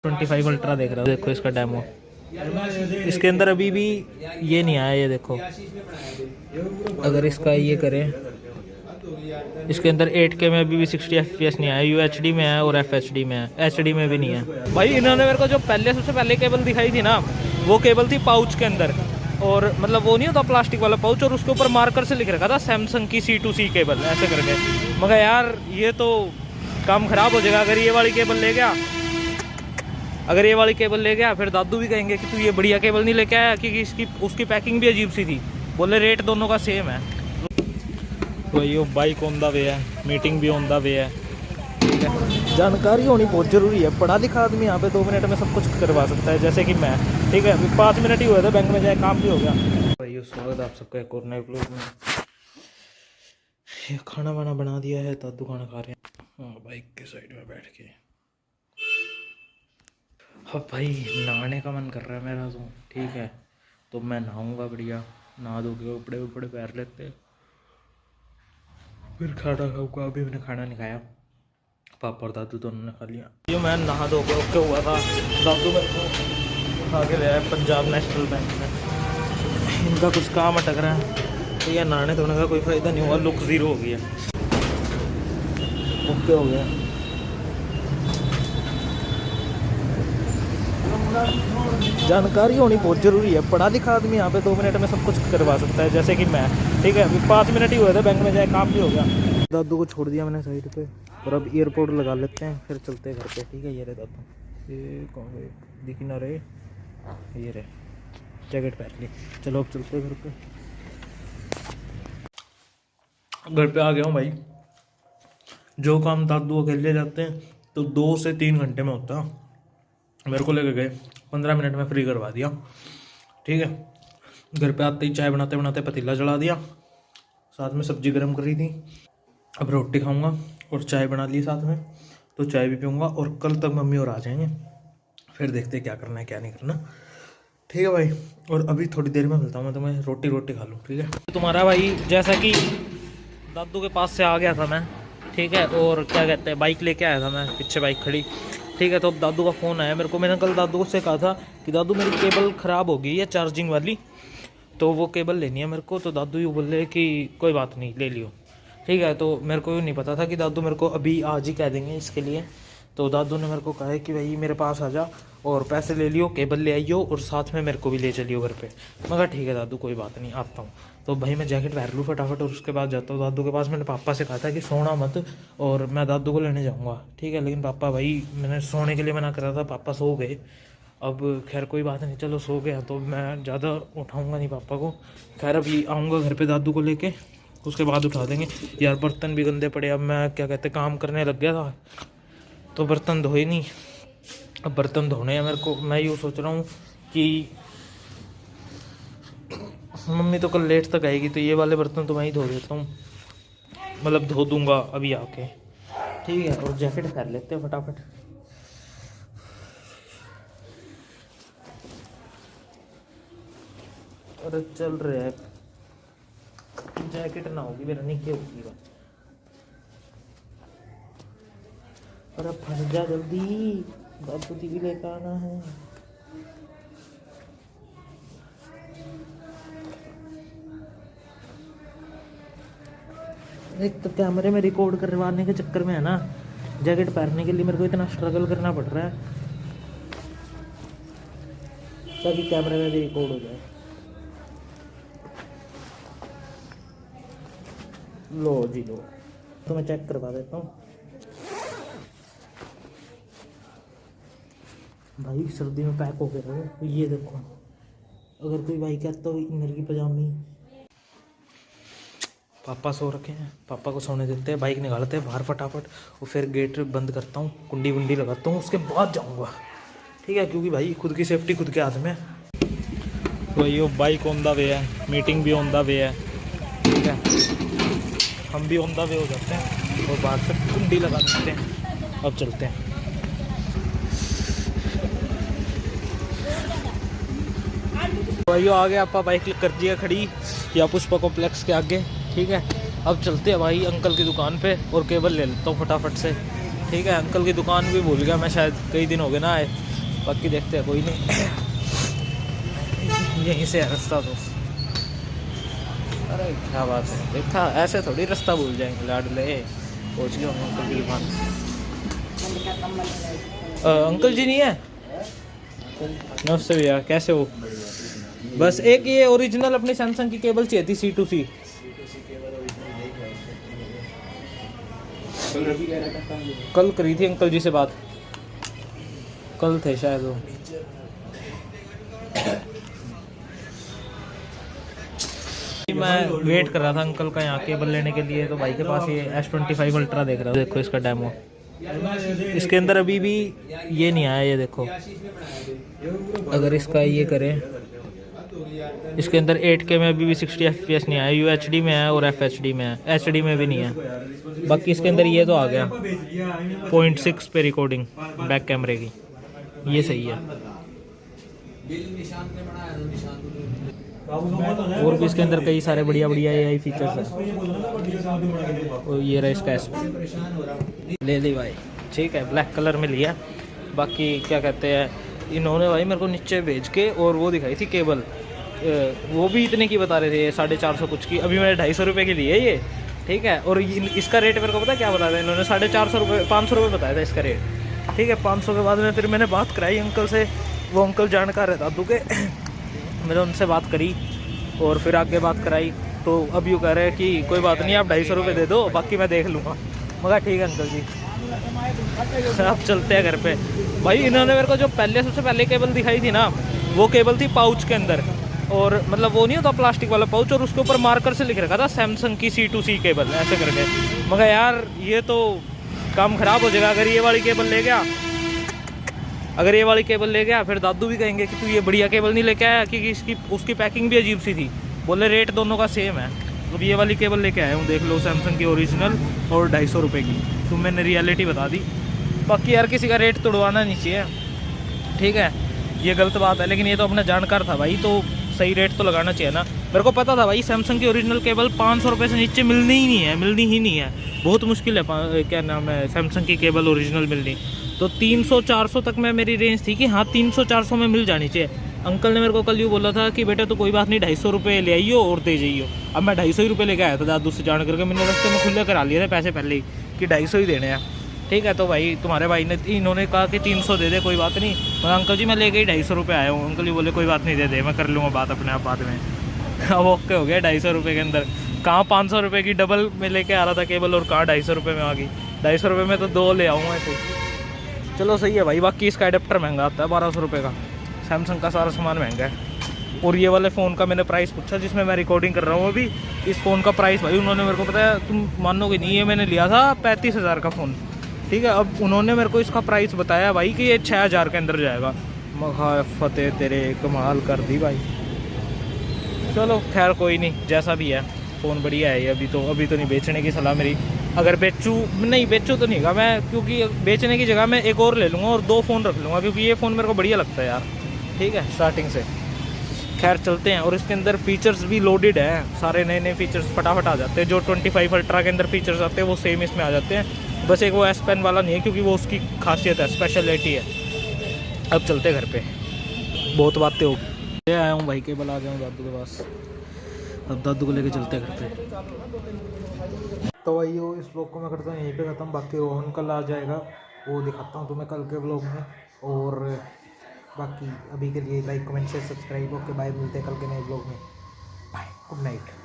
25 ultra देख रहा हूँ। देखो इसका डेमो, इसके अंदर अभी भी ये नहीं आया। ये देखो, अगर इसका ये करें, इसके अंदर 8K में अभी भी 60 FPS नहीं आया। UHD में है और FHD में है, HD में भी नहीं है। भाई इन्होंने मेरे को जो सबसे पहले केबल दिखाई थी ना, वो केबल थी पाउच के अंदर, और मतलब वो नहीं होता प्लास्टिक वाला पाउच, और उसके ऊपर मार्कर से लिख रखा था सैमसंग की C2C केबल ऐसे करके। मगर यार ये तो काम ख़राब हो जाएगा अगर ये वाली केबल ले गया। अगर ये वाली केबल ले गया फिर दादू भी कहेंगे कि तू ये बढ़िया केबल नहीं लेके आया, क्योंकि इसकी उसकी पैकिंग भी अजीब सी थी। बोले रेट दोनों का सेम है। तो ये बाइक ऑन द वे है, मीटिंग भी ऑन द वे है, ठीक है। जानकारी होनी बहुत ज़रूरी है। पढ़ा लिखा आदमी यहाँ पे 2 मिनट में सब कुछ करवा सकता है, जैसे कि मैं, ठीक है। अभी 5 मिनट ही हुए थे, बैंक में जाए काम भी हो गया। भाई स्वागत आप सबका एक और नए व्लॉग में। ये खाना वाना बना दिया है, दादू खाना खा रहे हैं। हाँ, बाइक के साइड में बैठ के। अब भाई नहाने का मन कर रहा है मेरा तो, ठीक है। तो मैं नहाऊंगा बढ़िया, नहा धो के कपड़े वपड़े पहन लेते हैं, फिर खाना खाऊंगा। अभी मैंने खाना नहीं खाया, पापा और दादू दोनों ने खा लिया। ये मैं नहा धो के ओके हुआ था, दादू मेरे को उठा के गया है पंजाब नेशनल बैंक में। इनका कुछ काम अटक रहा है, तो यह नहाने धोने का कोई फ़ायदा नहीं हुआ। लुक ज़ीरो हो गया, ओके हो गया। जानकारी होनी बहुत ज़रूरी है। पढ़ा लिखा आदमी यहाँ पे 2 मिनट में सब कुछ करवा सकता है, जैसे कि मैं, ठीक है। अभी 5 मिनट ही हुए थे, बैंक में जाए काम भी हो गया। दादू को छोड़ दिया मैंने साइड पे, और अब एयरपोर्ट लगा लेते हैं, फिर चलते हैं घर पे, ठीक है। ये रहे दादू, ये कौन गए, दिख ना रहे, ये रहे, जैकेट पहन ली। चलो अब चलते हैं घर पे। घर पे आ गया हूँ भाई। जो काम दादू अकेले जाते हैं तो 2 से 3 घंटे में होता है, मेरे को लेके गए 15 मिनट में फ्री करवा दिया, ठीक है। घर पे आते ही चाय बनाते बनाते पतीला जला दिया, साथ में सब्जी गर्म करी थी। अब रोटी खाऊंगा और चाय बना ली साथ में, तो चाय भी पीऊँगा। और कल तक मम्मी और आ जाएंगे, फिर देखते हैं क्या करना है क्या नहीं करना, ठीक है भाई। और अभी थोड़ी देर में मिलता हूँ मैं तुम्हें, रोटी खा लूँ, ठीक है। तुम्हारा भाई जैसा कि दादू के पास से आ गया था मैं, ठीक है। और क्या कहते हैं, बाइक लेके आया था मैं, पीछे बाइक खड़ी, ठीक है। तो अब दादू का फ़ोन आया मेरे को। मैंने कल दादू से कहा था कि दादू मेरी केबल ख़राब हो गई है चार्जिंग वाली, तो वो केबल लेनी है मेरे को। तो दादू यूँ बोले कि कोई बात नहीं ले लियो, ठीक है। तो मेरे को नहीं पता था कि दादू मेरे को अभी आज ही कह देंगे इसके लिए। तो दादू ने मेरे को कहा है कि भाई मेरे पास आ जा और पैसे ले लियो, केबल ले आइयो, और साथ में मेरे को भी ले चलियो घर पे। मैं कहा ठीक है दादू कोई बात नहीं, आता हूँ। तो भाई मैं जैकेट पहन लूँ फटाफट, और उसके बाद जाता हूँ दादू के पास। मैंने पापा से कहा था कि सोना मत, और मैं दादू को लेने जाऊँगा, ठीक है। लेकिन पापा, भाई मैंने सोने के लिए मना करा था, पापा सो गए। अब खैर कोई बात नहीं, चलो सो गया तो मैं ज़्यादा उठाऊँगा नहीं पापा को। खैर अभी आऊँगा घर पर दादू को लेके, उसके बाद उठा देंगे। यार बर्तन भी गंदे पड़े। अब मैं क्या कहते काम करने लग गया था तो बर्तन धोए नहीं, अब बर्तन धोने हैं मेरे को। मैं यूँ सोच रहा हूँ कि मम्मी तो कल लेट तक आएगी, तो ये वाले बर्तन तो मैं ही धो देता हूँ, मतलब धो दूँगा अभी आके, ठीक है। और जैकेट कर लेते हैं फटाफट। अरे चल रहे है, जैकेट ना होगी मेरा नीचे होगी बस। अरे फंस जा जल्दी, दादू भी लेकर आना है। एक तो कैमरे में रिकॉर्ड करवाने के चक्कर में है ना, जैकेट पहनने के लिए मेरे को इतना स्ट्रगल करना पड़ रहा है ताकि कैमरे में भी रिकॉर्ड हो जाए। लो जी लो, तो मैं चेक करवा देता हूँ भाई। सर्दी में पैक हो गया रहो। ये देखो, अगर कोई भाई कहता हो इनर की पजामी। पापा सो रखे हैं, पापा को सोने देते हैं, बाइक निकालते हैं बाहर फटाफट, और फिर गेट बंद करता हूँ, कुंडी वुंडी लगाता हूँ, उसके बाद जाऊँगा, ठीक है। क्योंकि भाई खुद की सेफ्टी खुद के हाथ में। तो ये बाइक ऑन द वे है, मीटिंग भी ऑन द वे है, ठीक है। हम भी ऑन द वे हो जाते हैं और बाहर से कुंडी लगा देते हैं। अब चलते हैं। भाइयों आ गए, आप बाइक कर दिया खड़ी या पुष्पा कॉम्प्लेक्स के आगे, ठीक है। अब चलते हैं भाई अंकल की दुकान पे, और केबल ले लेता हूँ फटाफट से, ठीक है। अंकल की दुकान भी भूल गया मैं, शायद कई दिन हो गए ना आए। बाकी देखते हैं, कोई नहीं। यहीं से है रास्ता तो। अरे क्या बात है, देखा ऐसे थोड़ी रास्ता भूल जाएंगे लाडले। पहुँच गए होंगे अंकल की दुकान। अंकल जी नहीं है? नमस्ते भैया, कैसे हो? बस एक ये ओरिजिनल अपनी सैमसंग की केबल चाहिए थी, C2C। कल करी थी अंकल जी से बात, कल थे शायद वो। मैं वेट कर रहा था अंकल का यहाँ केबल लेने के लिए, तो भाई के पास ये S25 अल्ट्रा देख रहा हूँ। देखो इसका डेमो, इसके अंदर अभी भी ये नहीं आया, ये देखो। अगर इसका ये करें, इसके अंदर 8K में अभी भी 60 FPS नहीं आया। UHD में है और FHD में है, HD में भी नहीं है। बाकी इसके अंदर ये तो आ गया 0.6 पे रिकॉर्डिंग बैक कैमरे की, ये सही है। और भी इसके अंदर कई सारे बढ़िया बढ़िया AI फीचर्स हैं। और ये रहा इसका ले ली भाई, ठीक है, ब्लैक कलर में लिया। बाकी क्या कहते हैं, इन्होंने भाई मेरे को नीचे भेज के और वो दिखाई थी केबल, वो भी इतने की बता रहे थे, 450 कुछ की। अभी मैंने 250 रुपये की ली है ये, ठीक है। और इसका रेट मेरे को पता क्या बताया था इन्होंने, 450 रुपये, 500 रुपये बताया था इसका रेट, ठीक है। 500 के बाद में फिर मैंने बात कराई अंकल से, वो अंकल जानकार है दादू के। मैंने उनसे बात करी और फिर आगे बात कराई, तो अब यूँ कह रहे हैं कि कोई बात नहीं, आप 250 रुपये दे दो, बाकी मैं देख लूँगा। मगर ठीक है अंकल जी। अब चलते हैं घर पे। भाई इन्होंने मेरे को जो सबसे पहले केबल दिखाई थी ना, वो केबल थी पाउच के अंदर, और मतलब वो नहीं होता प्लास्टिक वाला पाउच, और उसके ऊपर मार्कर से लिख रखा था सैमसंग की C2C केबल ऐसे करके। मगर यार ये तो काम ख़राब हो जाएगा अगर ये वाली केबल ले गया। अगर ये वाली केबल ले गया फिर दादू भी कहेंगे कि तू ये बढ़िया केबल नहीं लेके आया, क्योंकि उसकी पैकिंग भी अजीब सी थी। बोले रेट दोनों का सेम है। अब ये वाली केबल लेके आया हूँ, देख लो, सैमसंग की ओरिजिनल और 250 रुपये की। तो मैंने रियलिटी बता दी। बाकी यार किसी का रेट तोड़वाना नहीं चाहिए, ठीक है, ये गलत बात है। लेकिन ये तो अपना जानकार था भाई, तो सही रेट तो लगाना चाहिए ना। मेरे को पता था भाई सैमसंग की ओरिजिनल केबल 500 रुपये से नीचे मिलनी ही नहीं है, बहुत मुश्किल है। क्या नाम है, सैमसंग की केबल ओरिजिनल मिलनी। तो 300-400 तक में मेरी रेंज थी कि हाँ 300-400 में मिल जानी चाहिए। अंकल ने मेरे को कल यूँ बोला था कि बेटा तो कोई बात नहीं, 250 रुपये ले आइयो और दे जाइयो। अब मैं 250 रुपये लेके आया था दादू से जान करके, मैंने रास्ते में खुले करा लिए थे पैसे पहले ही कि 250 ही देने हैं, ठीक है। तो भाई तुम्हारे भाई ने, इन्होंने कहा कि 300 दे दे, कोई बात नहीं। मैं अंकल जी मैं लेके ही 250 रुपये आया हूँ। अंकल जी बोले कोई बात नहीं, दे दे, मैं कर लूँगा बात अपने आप बाद में। अब ओके हो गया 250 रुपये के अंदर। कहाँ 500 रुपये की डबल में लेके आ रहा था केबल, और कहाँ 250 रुपये में आ गई। 250 रुपये में तो 2 ले आऊँगा ऐसे। चलो सही है भाई। बाकी इसका एडेप्टर महंगा आता है 1200 रुपये का। सैमसंग का सारा सामान महंगा है। और ये वाले फ़ोन का मैंने प्राइस पूछा जिसमें मैं रिकॉर्डिंग कर रहा हूँ अभी, इस फ़ोन का प्राइस भाई उन्होंने मेरे को पता है, तुम मानोगे नहीं, ये मैंने लिया था 35,000 का फ़ोन, ठीक है। अब उन्होंने मेरे को इसका प्राइस बताया भाई कि ये 6,000 के अंदर जाएगा। मखा फतेह तेरे, कमाल कर दी भाई। चलो खैर कोई नहीं, जैसा भी है फ़ोन बढ़िया है ये। अभी तो नहीं बेचने की सलाह मेरी। अगर बेचूँ तो नहीं होगा मैं, क्योंकि बेचने की जगह मैं एक और ले लूँगा और 2 फ़ोन रख लूँगा, क्योंकि ये फ़ोन मेरे को बढ़िया लगता है यार, ठीक है, स्टार्टिंग से। खैर चलते हैं। और इसके अंदर फीचर्स भी लोडेड है, सारे नए फीचर्स फटाफट आ जाते हैं। जो 25 अल्ट्रा के अंदर फीचर्स आते हैं वो सेम इसमें आ जाते हैं। बस एक वो S Pen वाला नहीं है, क्योंकि वो उसकी खासियत है, स्पेशलिटी है। अब चलते घर पे, बहुत बातें हो गई। आया हूँ भाई, केबल आ गया हूँ दादू के पास। अब दादू को लेके चलते घर पे। तो भाई वो इस ब्लॉग को मैं करता हूँ यहीं पे ख़त्म। बाकी रोहन कल आ जाएगा, वो दिखाता हूँ तुम्हें कल के ब्लॉग में। और बाकी अभी के लिए like comment share subscribe. Okay bye, मिलते हैं कल के नए ब्लॉग में। Bye, good night.